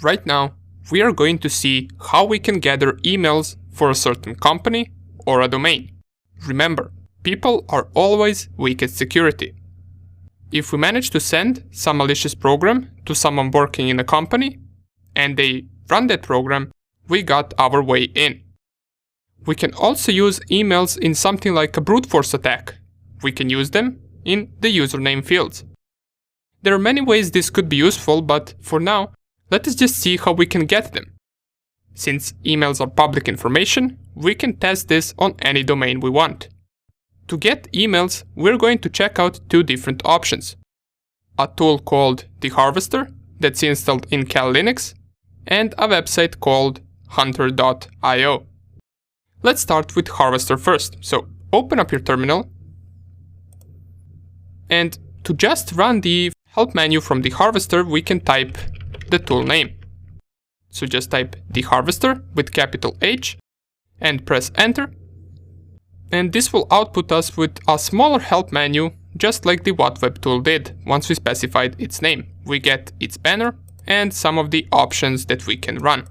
Right now, we are going to see how we can gather emails for a certain company or a domain. Remember, people are always weak at security. If we manage to send some malicious program to someone working in a company, and they run that program, we got our way in. We can also use emails in something like a brute force attack. We can use them in the username fields. There are many ways this could be useful, but for now, let us just see how we can get them. Since emails are public information, we can test this on any domain we want. To get emails, we're going to check out two different options. A tool called theHarvester that's installed in Cal Linux, and a website called hunter.io. Let's start with Harvester first. So open up your terminal, and to just run the help menu from the Harvester, we can type the tool name. So just type the Harvester with capital H and press enter. And this will output us with a smaller help menu, just like the WhatWeb tool did once we specified its name. We get its banner and some of the options that we can run.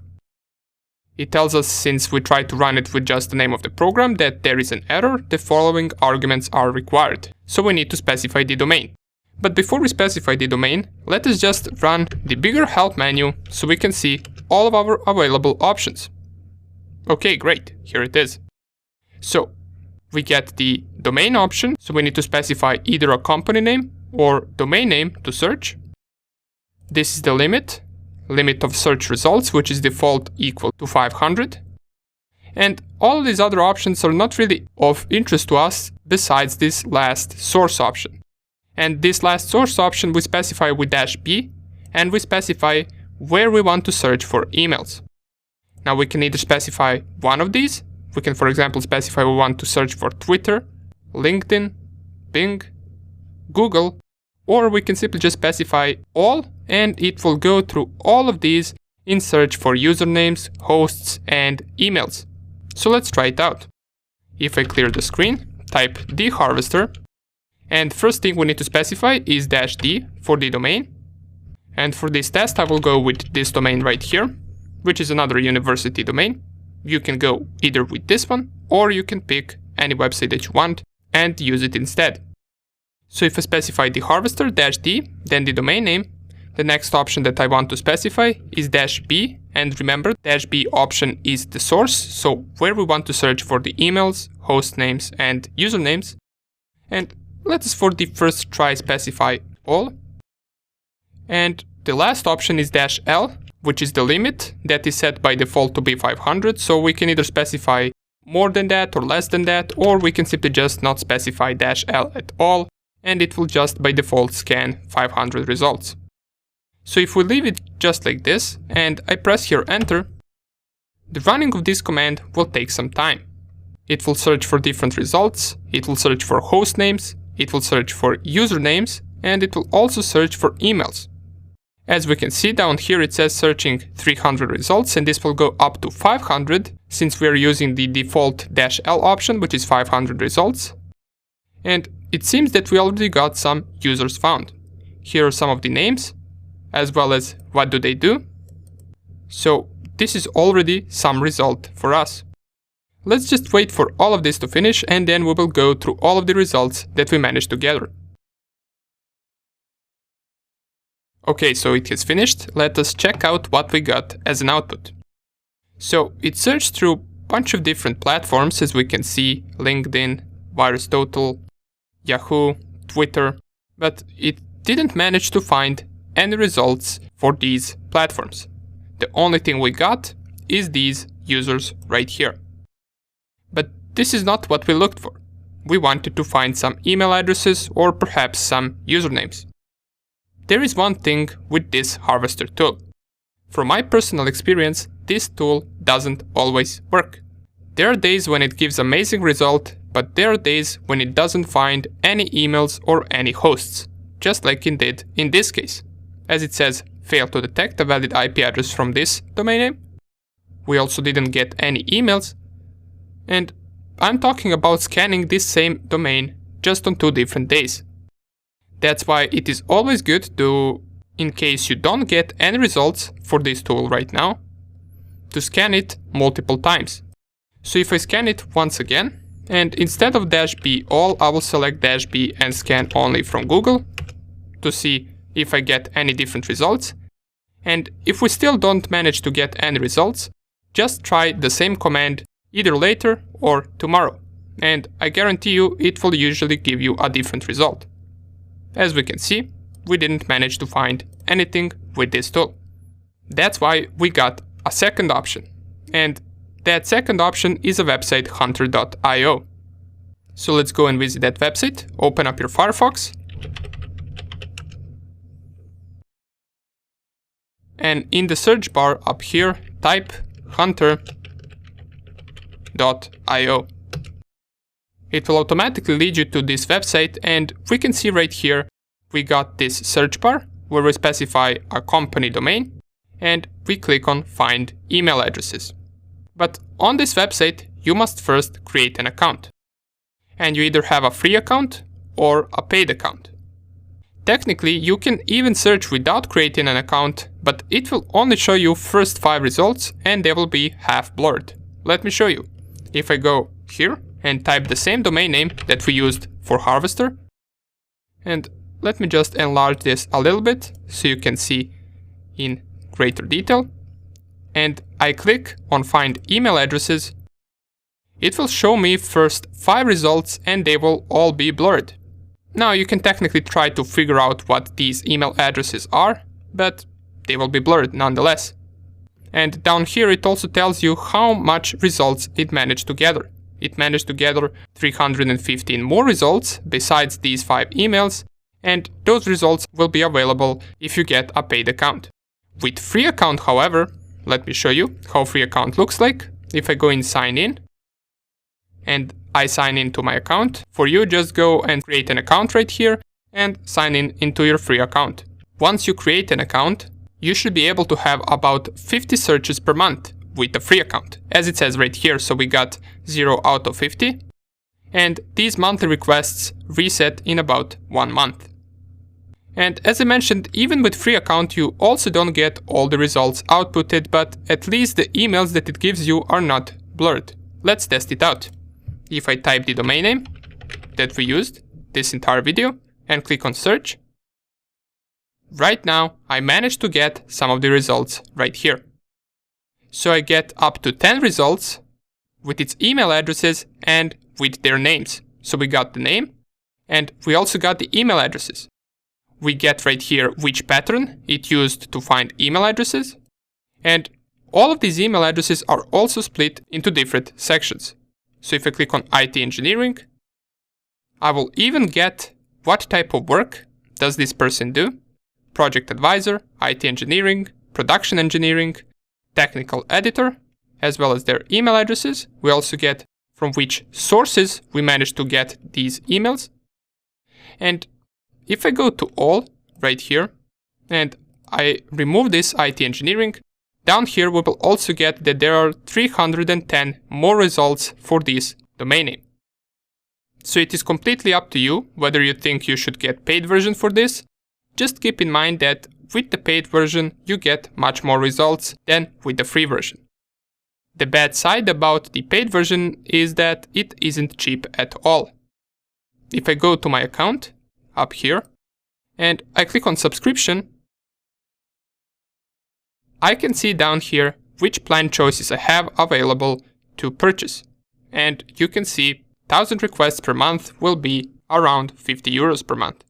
It tells us, since we try to run it with just the name of the program, that there is an error, the following arguments are required. So we need to specify the domain. But before we specify the domain, let us just run the bigger help menu so we can see all of our available options. Okay, great, here it is. So we get the domain option, so we need to specify either a company name or domain name to search. This is the limit of search results, which is default equal to 500. And all of these other options are not really of interest to us besides this last source option. And this last source option we specify with -b, and we specify where we want to search for emails. Now we can either specify one of these. We can, for example, specify we want to search for Twitter, LinkedIn, Bing, Google, or we can simply just specify all, and it will go through all of these in search for usernames, hosts, and emails. So let's try it out. If I clear the screen, type theHarvester, and first thing we need to specify is -d for the domain. And for this test, I will go with this domain right here, which is another university domain. You can go either with this one, or you can pick any website that you want and use it instead. So if I specify the Harvester -d, then the domain name, the next option that I want to specify is -b, and remember, -b option is the source, so where we want to search for the emails, host names, and usernames. And let us for the first try specify all. And the last option is -l, which is the limit that is set by default to be 500, so we can either specify more than that or less than that, or we can simply just not specify -l at all, and it will just by default scan 500 results. So if we leave it just like this, and I press here enter, the running of this command will take some time. It will search for different results, it will search for host names, it will search for usernames, and it will also search for emails. As we can see down here, it says searching 300 results, and this will go up to 500 since we are using the default -l option, which is 500 results. And it seems that we already got some users found. Here are some of the names, as well as what do they do. So this is already some result for us. Let's just wait for all of this to finish, and then we will go through all of the results that we managed to gather. Okay, so it has finished. Let us check out what we got as an output. So it searched through a bunch of different platforms, as we can see, LinkedIn, VirusTotal, Yahoo, Twitter, but it didn't manage to find any results for these platforms. The only thing we got is these users right here. But this is not what we looked for. We wanted to find some email addresses or perhaps some usernames. There is one thing with this Harvester tool. From my personal experience, this tool doesn't always work. There are days when it gives amazing result, but there are days when it doesn't find any emails or any hosts, just like it did in this case. As it says, failed to detect a valid IP address from this domain name. We also didn't get any emails. And I'm talking about scanning this same domain just on 2 different days. That's why it is always good to in case you don't get any results for this tool right now, to scan it multiple times. So if I scan it once again, and instead of -B all, I will select -B and scan only from Google to see if I get any different results. And if we still don't manage to get any results, just try the same command either later or tomorrow. And I guarantee you it will usually give you a different result. As we can see, we didn't manage to find anything with this tool. That's why we got a second option. And that second option is a website, hunter.io. So let's go and visit that website, open up your Firefox. And in the search bar up here, type hunter.io. It will automatically lead you to this website, and we can see right here, we got this search bar where we specify a company domain and we click on find email addresses. But on this website, you must first create an account. And you either have a free account or a paid account. Technically, you can even search without creating an account, but it will only show you first 5 results and they will be half blurred. Let me show you. If I go here and type the same domain name that we used for Harvester, and let me just enlarge this a little bit so you can see in greater detail, and I click on find email addresses, it will show me first 5 results and they will all be blurred. Now you can technically try to figure out what these email addresses are, but they will be blurred nonetheless. And down here it also tells you how much results it managed to gather. It managed to gather 315 more results besides these 5 emails, and those results will be available if you get a paid account. With free account, however, let me show you how free account looks like. If I go in sign in, and I sign into my account, for you just go and create an account right here and sign in into your free account. Once you create an account, you should be able to have about 50 searches per month with a free account, as it says right here. So we got 0 out of 50, and these monthly requests reset in about 1 month. And as I mentioned, even with free account, you also don't get all the results outputted, but at least the emails that it gives you are not blurred. Let's test it out. If I type the domain name that we used this entire video and click on search, right now I managed to get some of the results right here. So I get up to 10 results with its email addresses and with their names. So we got the name and we also got the email addresses. We get right here which pattern it used to find email addresses, and all of these email addresses are also split into different sections. So if I click on IT engineering, I will even get what type of work does this person do: project advisor, IT engineering, production engineering, technical editor, as well as their email addresses. We also get from which sources we managed to get these emails. And if I go to all right here and I remove this IT engineering, down here we will also get that there are 310 more results for this domain name. So it is completely up to you whether you think you should get paid version for this. Just keep in mind that with the paid version you get much more results than with the free version. The bad side about the paid version is that it isn't cheap at all. If I go to my account up here and I click on subscription, I can see down here which plan choices I have available to purchase. And you can see 1000 requests per month will be around 50 euros per month.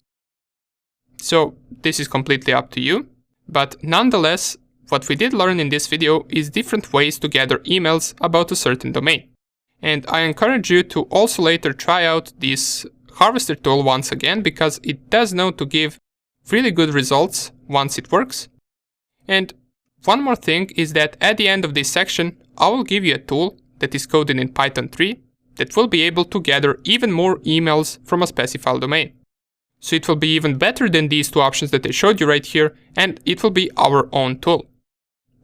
So this is completely up to you, but nonetheless, what we did learn in this video is different ways to gather emails about a certain domain. And I encourage you to also later try out this Harvester tool once again, because it does know to give really good results once it works. And one more thing is that at the end of this section, I will give you a tool that is coded in Python 3 that will be able to gather even more emails from a specified domain. So it will be even better than these 2 options that I showed you right here, and it will be our own tool.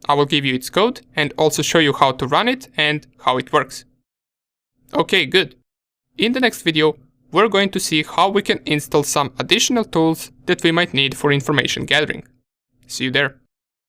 I will give you its code and also show you how to run it and how it works. Okay, good. In the next video, we're going to see how we can install some additional tools that we might need for information gathering. See you there.